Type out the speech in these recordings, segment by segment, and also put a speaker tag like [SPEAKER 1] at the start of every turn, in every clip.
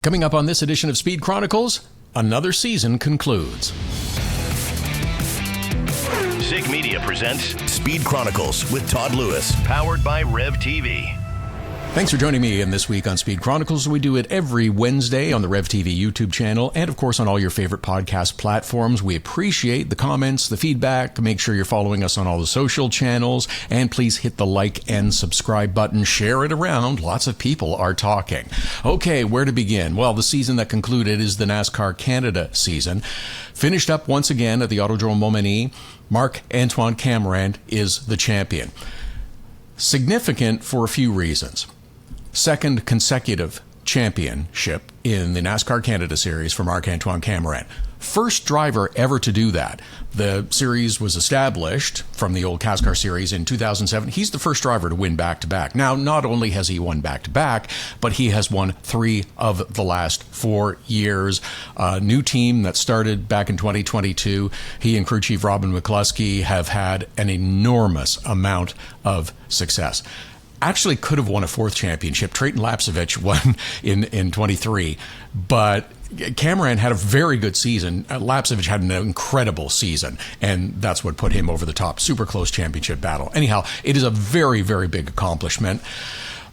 [SPEAKER 1] Coming up on this edition of Speed Chronicles, another season concludes.
[SPEAKER 2] SIG Media presents
[SPEAKER 3] Speed Chronicles with Todd Lewis.
[SPEAKER 2] Powered by Rev TV.
[SPEAKER 1] Thanks for joining me in this week on Speed Chronicles. We do it every Wednesday on the Rev TV YouTube channel and, of course, on all your favorite podcast platforms. We appreciate the comments, the feedback. Make sure you're following us on all the social channels. And please hit the like and subscribe button. Share it around. Lots of people are talking. Okay, where to begin? Well, the season that concluded is the NASCAR Canada season. Finished up once again at the Autodrome Montmagny. Marc-Antoine Camirand is the champion. Significant for a few reasons. Second consecutive championship in the NASCAR Canada series for Marc-Antoine Camirand. First driver ever to do that. The series was established from the old NASCAR series in 2007. He's the first driver to win back-to-back. Now, not only has he won back-to-back, but he has won 3 of the last 4 years. A new team that started back in 2022. He and crew chief Robin McCluskey have had an enormous amount of success. Actually could have won a 4th championship. Trayton Lapcevich won in 23, but Camirand had a very good season. Lapcevich had an incredible season, and that's what put him over the top. Super close championship battle. Anyhow, it is a very, very big accomplishment.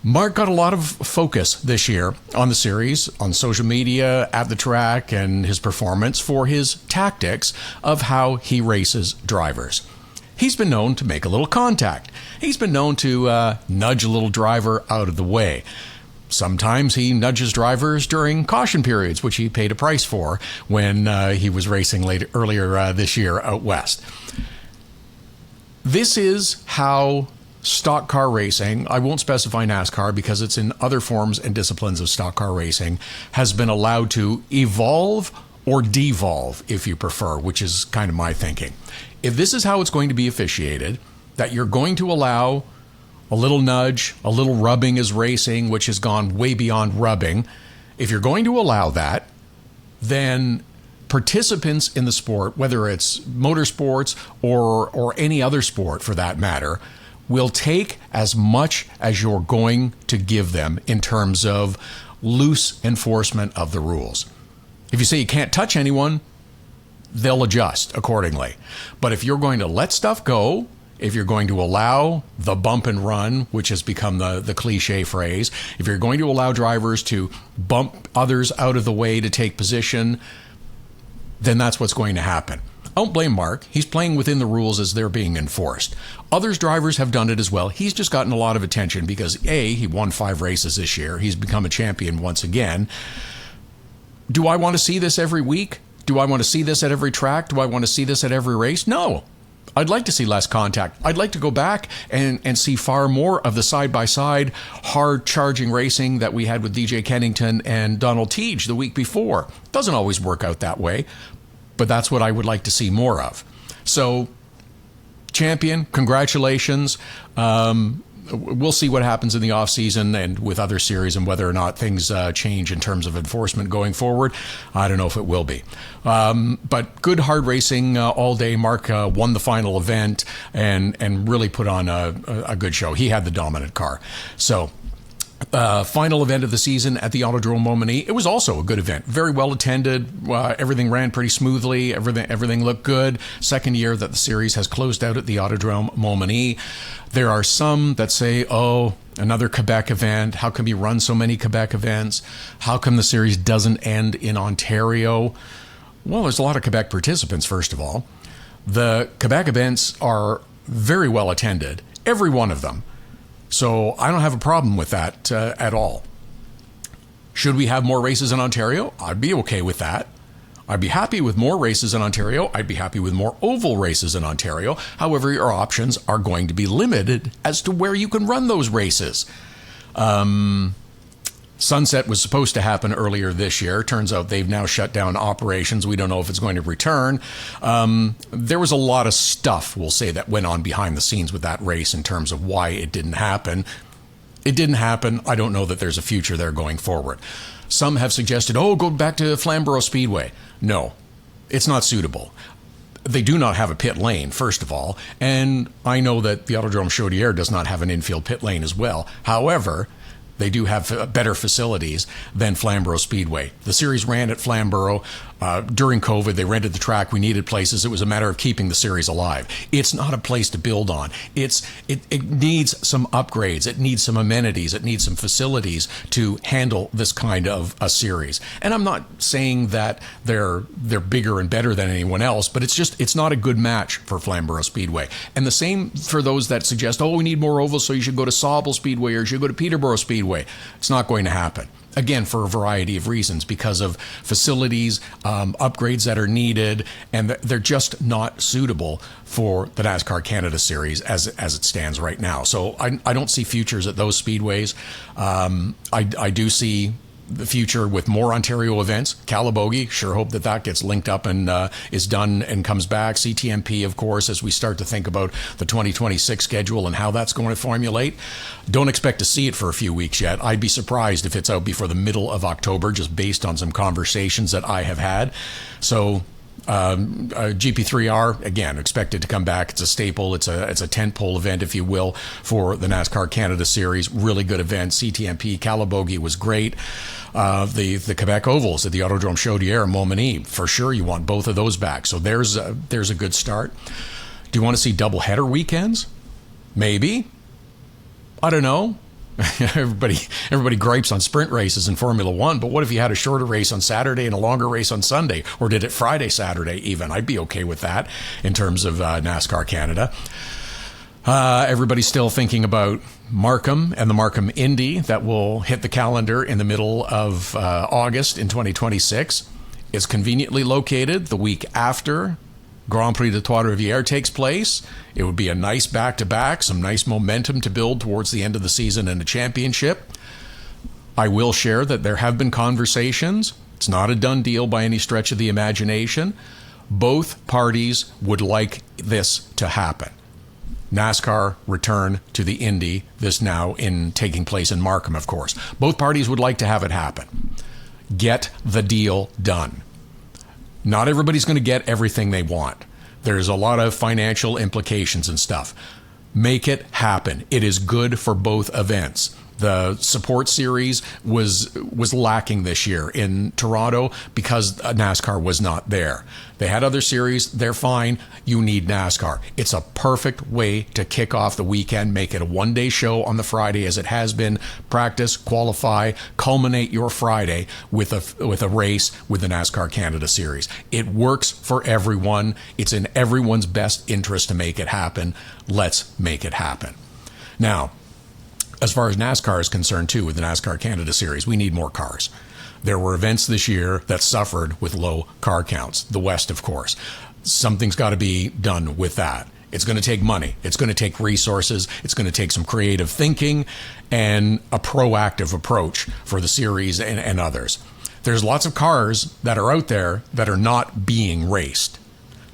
[SPEAKER 1] Mark got a lot of focus this year on the series, on social media, at the track, and his performance for his tactics of how he races drivers. He's been known to make a little contact. He's been known to nudge a little driver out of the way. Sometimes he nudges drivers during caution periods, which he paid a price for when he was racing earlier this year out west. This is how stock car racing, I won't specify NASCAR because it's in other forms and disciplines of stock car racing, has been allowed to evolve or devolve, if you prefer, which is kind of my thinking. If this is how it's going to be officiated, that you're going to allow a little nudge, a little rubbing as racing, which has gone way beyond rubbing, if you're going to allow that, then participants in the sport, whether it's motorsports or any other sport for that matter, will take as much as you're going to give them in terms of loose enforcement of the rules. If you say you can't touch anyone, they'll adjust accordingly. But if you're going to let stuff go, if you're going to allow the bump and run, which has become the cliche phrase, if you're going to allow drivers to bump others out of the way to take position, then that's what's going to happen. I don't blame Mark. He's playing within the rules as they're being enforced. Others drivers have done it as well. He's just gotten a lot of attention because, A, he won 5 races this year. He's become a champion once again. Do I want to see this every week? Do I want to see this at every track? Do I want to see this at every race? No. I'd like to see less contact. I'd like to go back and see far more of the side-by-side hard-charging racing that we had with DJ Kennington and Theetge the week before. Doesn't always work out that way, but that's what I would like to see more of. So, champion, congratulations. We'll see what happens in the off-season and with other series and whether or not things change in terms of enforcement going forward. I don't know if it will be. But good hard racing all day. Mark won the final event and really put on a good show. He had the dominant car. So, final event of the season at the Autodrome Montmagny. It was also a good event. Very well attended. Everything ran pretty smoothly. Everything looked good. Second year that the series has closed out at the Autodrome Montmagny. There are some that say, oh, another Quebec event. How come you run so many Quebec events? How come the series doesn't end in Ontario? Well, there's a lot of Quebec participants, first of all. The Quebec events are very well attended, every one of them. So I don't have a problem with that at all. Should we have more races in Ontario? I'd be okay with that. I'd be happy with more races in Ontario. I'd be happy with more oval races in Ontario. However, your options are going to be limited as to where you can run those races. Sunset was supposed to happen earlier this year. Turns out they've now shut down operations. We don't know if it's going to return. There was a lot of stuff, we'll say, that went on behind the scenes with that race in terms of why it didn't happen. It didn't happen. I don't know that there's a future there going forward. Some have suggested, go back to Flamborough Speedway. No, it's not suitable. They do not have a pit lane, first of all, and I know that the Autodrome Chaudière does not have an infield pit lane as well. However, They do have better facilities than Flamborough Speedway. The series ran at Flamborough. During COVID, they rented the track. We needed places. It was a matter of keeping the series alive. It's not a place to build on. It needs some upgrades. It needs some amenities. It needs some facilities to handle this kind of a series. And I'm not saying that they're bigger and better than anyone else, but it's not a good match for Flamborough Speedway. And the same for those that suggest, we need more ovals, so you should go to Sauble Speedway or you should go to Peterborough Speedway. It's not going to happen. Again, for a variety of reasons, because of facilities, upgrades that are needed, and they're just not suitable for the NASCAR Canada Series as it stands right now. So I don't see futures at those speedways. I do see the future with more Ontario events. Calabogie, sure hope that gets linked up and is done and comes back. CTMP, of course, as we start to think about the 2026 schedule and how that's going to formulate. Don't expect to see it for a few weeks yet. I'd be surprised if it's out before the middle of October, just based on some conversations that I have had. So GP3R, again, expected to come back. It's a staple. It's a tentpole event, if you will, for the NASCAR Canada Series. Really good event. CTMP, Calabogie was great. The Quebec ovals at the Autodrome Chaudière and Momany, for sure you want both of those back. So there's a good start. Do you want to see doubleheader weekends? Maybe. I don't know. Everybody gripes on sprint races in Formula One, but what if you had a shorter race on Saturday and a longer race on Sunday, or did it Friday, Saturday even? I'd be okay with that in terms of NASCAR Canada. Everybody's still thinking about Markham and the Markham Indy that will hit the calendar in the middle of August in 2026. It's conveniently located the week after Grand Prix de Trois-Rivières takes place. It would be a nice back-to-back, some nice momentum to build towards the end of the season in the championship. I will share that there have been conversations. It's not a done deal by any stretch of the imagination. Both parties would like this to happen. NASCAR return to the Indy, this now taking place in Markham, of course. Both parties would like to have it happen. Get the deal done. Not everybody's going to get everything they want. There's a lot of financial implications and stuff. Make it happen. It is good for both events. The support series was lacking this year in Toronto because NASCAR was not there. They had other series. They're fine. You need NASCAR. It's a perfect way to kick off the weekend. Make it a one-day show on the Friday, as it has been. Practice, qualify, culminate your Friday with a race with the NASCAR Canada Series. It works for everyone. It's in everyone's best interest to make it happen. Let's make it happen. Now, as far as NASCAR is concerned, too, with the NASCAR Canada Series, we need more cars. There were events this year that suffered with low car counts. The West, of course. Something's got to be done with that. It's going to take money. It's going to take resources. It's going to take some creative thinking and a proactive approach for the series and others. There's lots of cars that are out there that are not being raced.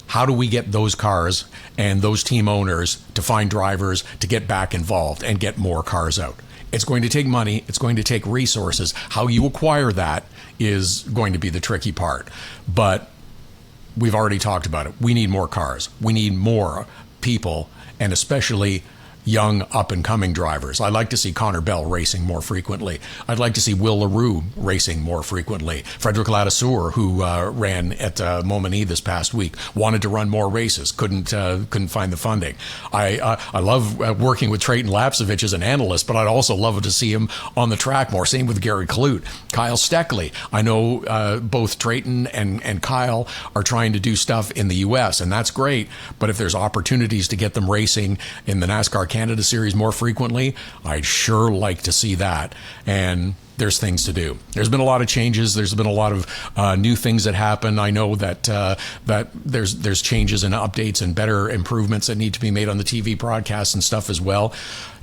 [SPEAKER 1] How do we get those cars and those team owners to find drivers to get back involved and get more cars out? It's going to take money. It's going to take resources. How you acquire that is going to be the tricky part. But we've already talked about it. We need more cars. We need more people, and especially young up-and-coming drivers. I'd like to see Connor Bell racing more frequently. I'd like to see Will LaRue racing more frequently. Frederic Ladouceur, who ran at Momany this past week, wanted to run more races, couldn't find the funding. I love working with Trayton Lapsevich as an analyst, but I'd also love to see him on the track more. Same with Gary Clute. Kyle Steckley. I know both Trayton and Kyle are trying to do stuff in the U.S., and that's great, but if there's opportunities to get them racing in the NASCAR Canada Series more frequently, I'd sure like to see that. And there's things to do. There's been a lot of changes. There's been a lot of new things that happen. I know that there's changes and updates and better improvements that need to be made on the TV broadcasts and stuff as well.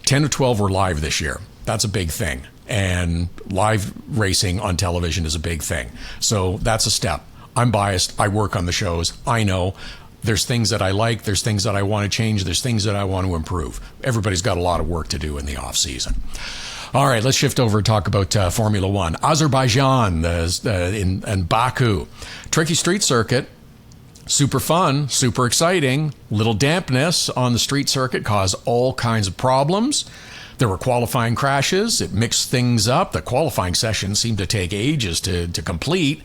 [SPEAKER 1] 10 to 12 were live this year. That's a big thing. And live racing on television is a big thing. So that's a step. I'm biased. I work on the shows. I know. There's things that I like. There's things that I want to change. There's things that I want to improve. Everybody's got a lot of work to do in the off season. All right, let's shift over and talk about Formula One. Azerbaijan in Baku. Tricky street circuit. Super fun, super exciting. Little dampness on the street circuit caused all kinds of problems. There were qualifying crashes. It mixed things up. The qualifying session seemed to take ages to complete.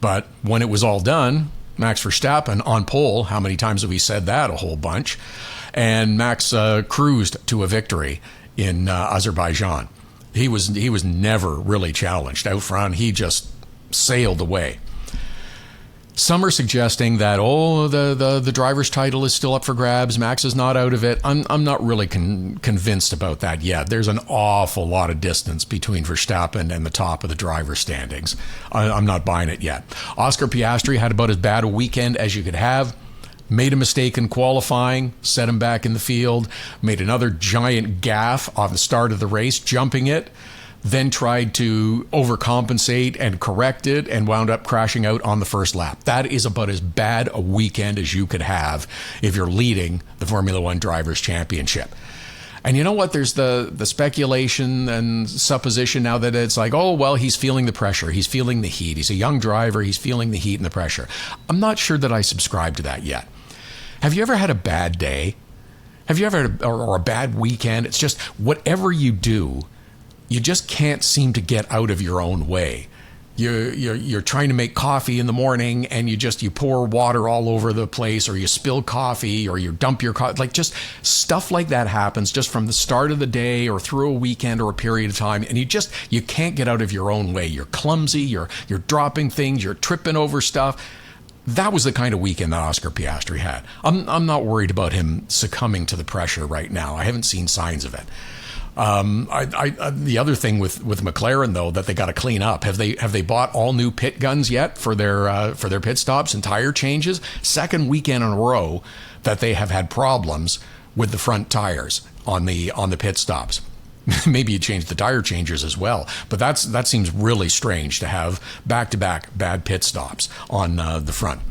[SPEAKER 1] But when it was all done, Max Verstappen on pole. How many times have we said that? A whole bunch. And Max cruised to a victory in Azerbaijan. He was never really challenged out front. He just sailed away. Some are suggesting that, the driver's title is still up for grabs. Max is not out of it. I'm not really convinced about that yet. There's an awful lot of distance between Verstappen and the top of the driver's standings. I'm not buying it yet. Oscar Piastri had about as bad a weekend as you could have. Made a mistake in qualifying, set him back in the field, made another giant gaffe on the start of the race, jumping it, then tried to overcompensate and correct it and wound up crashing out on the first lap. That is about as bad a weekend as you could have if you're leading the Formula One Drivers' Championship. And you know what? There's the speculation and supposition now that it's like, he's feeling the pressure. He's feeling the heat. He's a young driver. He's feeling the heat and the pressure. I'm not sure that I subscribe to that yet. Have you ever had a bad day? Have you ever had a bad weekend? It's just whatever you do, you just can't seem to get out of your own way. You're trying to make coffee in the morning and you pour water all over the place, or you spill coffee, or you dump your coffee. Like, just stuff like that happens just from the start of the day or through a weekend or a period of time, and you can't get out of your own way. You're clumsy, you're dropping things, you're tripping over stuff. That was the kind of weekend that Oscar Piastri had. I'm not worried about him succumbing to the pressure right now. I haven't seen signs of it. The other thing with McLaren, though, that they got to clean up, have they bought all new pit guns yet for their pit stops and tire changes? Second weekend in a row that they have had problems with the front tires on the pit stops. Maybe you change the tire changers as well, but that seems really strange to have back-to-back bad pit stops on the front.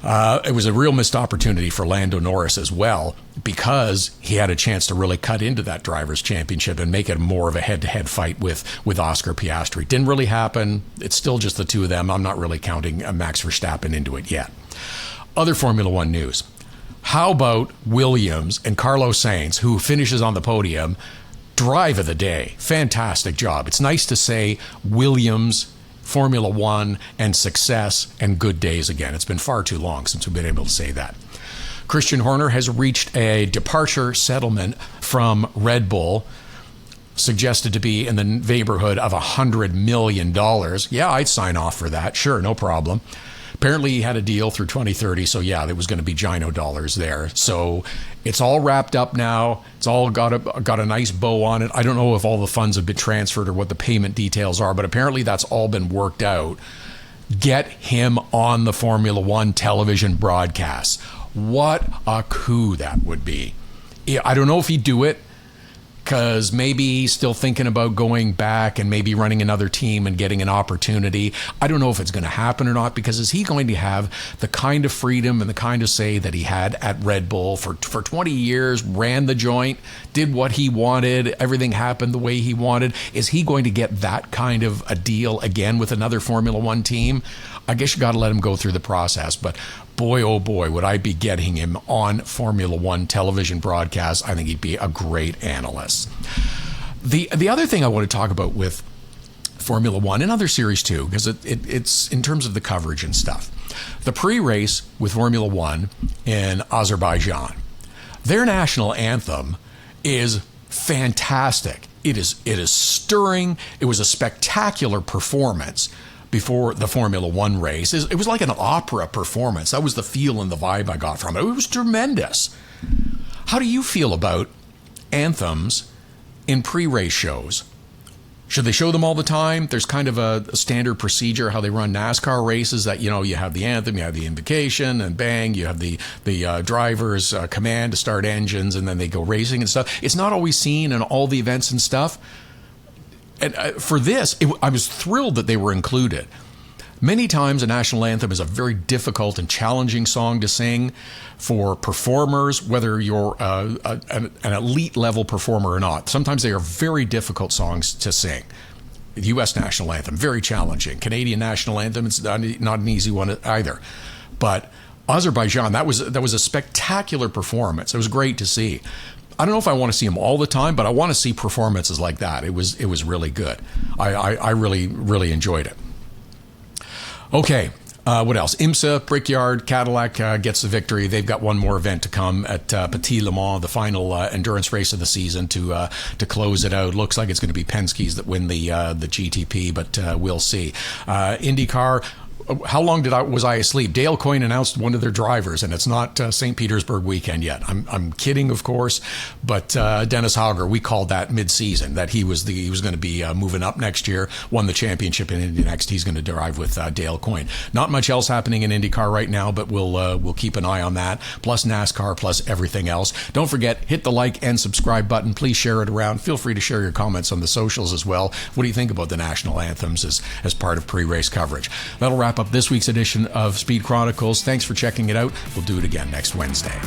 [SPEAKER 1] It was a real missed opportunity for Lando Norris as well, because he had a chance to really cut into that Drivers' Championship and make it more of a head-to-head fight with Oscar Piastri. Didn't really happen. It's still just the two of them. I'm not really counting Max Verstappen into it yet. Other Formula One news. How about Williams and Carlos Sainz, who finishes on the podium? Drive of the day. Fantastic job. It's nice to say Williams, Formula One, and success and good days again. It's been far too long since we've been able to say that. Christian Horner has reached a departure settlement from Red Bull, suggested to be in the neighborhood of $100 million. Yeah, I'd sign off for that. Sure, no problem. Apparently he had a deal through 2030, so yeah, there was going to be Gino dollars there. So it's all wrapped up now. It's all got a nice bow on it. I don't know if all the funds have been transferred or what the payment details are, but apparently that's all been worked out. Get him on the Formula One television broadcast. What a coup that would be. I don't know if he'd do it, because maybe he's still thinking about going back and maybe running another team and getting an opportunity. I don't know if it's going to happen or not, because is he going to have the kind of freedom and the kind of say that he had at Red Bull for 20 years, ran the joint, did what he wanted, everything happened the way he wanted? Is he going to get that kind of a deal again with another Formula One team? I guess you got to let him go through the process, but boy, oh boy, would I be getting him on Formula One television broadcast. I think he'd be a great analyst. The other thing I want to talk about with Formula One and other series too, because it's in terms of the coverage and stuff. The pre-race with Formula One in Azerbaijan, their national anthem is fantastic. It is stirring. It was a spectacular performance before the Formula One race. It was like an opera performance. That was the feel and the vibe I got from it. It was tremendous. How do you feel about anthems in pre-race shows? Should they show them all the time? There's kind of a standard procedure how they run NASCAR races, that, you have the anthem, you have the invocation, and bang, you have the driver's command to start engines, and then they go racing and stuff. It's not always seen in all the events and stuff. And for this, I was thrilled that they were included. Many times a national anthem is a very difficult and challenging song to sing for performers, whether you're an elite level performer or not. Sometimes they are very difficult songs to sing. The U.S. national anthem, very challenging. Canadian national anthem, it's not an easy one either. But Azerbaijan, that was a spectacular performance. It was great to see. I don't know if I want to see them all the time, but I want to see performances like that. It was really good. I really enjoyed it. Okay. What else? IMSA Brickyard, Cadillac gets the victory. They've got one more event to come at Petit Le Mans, the final endurance race of the season to close it out. Looks like it's going to be Penske's that win the GTP, but we'll see. IndyCar. How long was I asleep? Dale Coyne announced one of their drivers, and it's not St. Petersburg weekend yet. I'm kidding, of course, but Dennis Hauger, we called that mid-season that he was going to be moving up next year, won the championship in Indy next. He's going to drive with Dale Coyne. Not much else happening in IndyCar right now, but we'll keep an eye on that. Plus NASCAR, plus everything else. Don't forget, hit the like and subscribe button. Please share it around. Feel free to share your comments on the socials as well. What do you think about the national anthems as part of pre-race coverage? That'll wrap up this week's edition of Speed Chronicles. Thanks for checking it out. We'll do it again next Wednesday.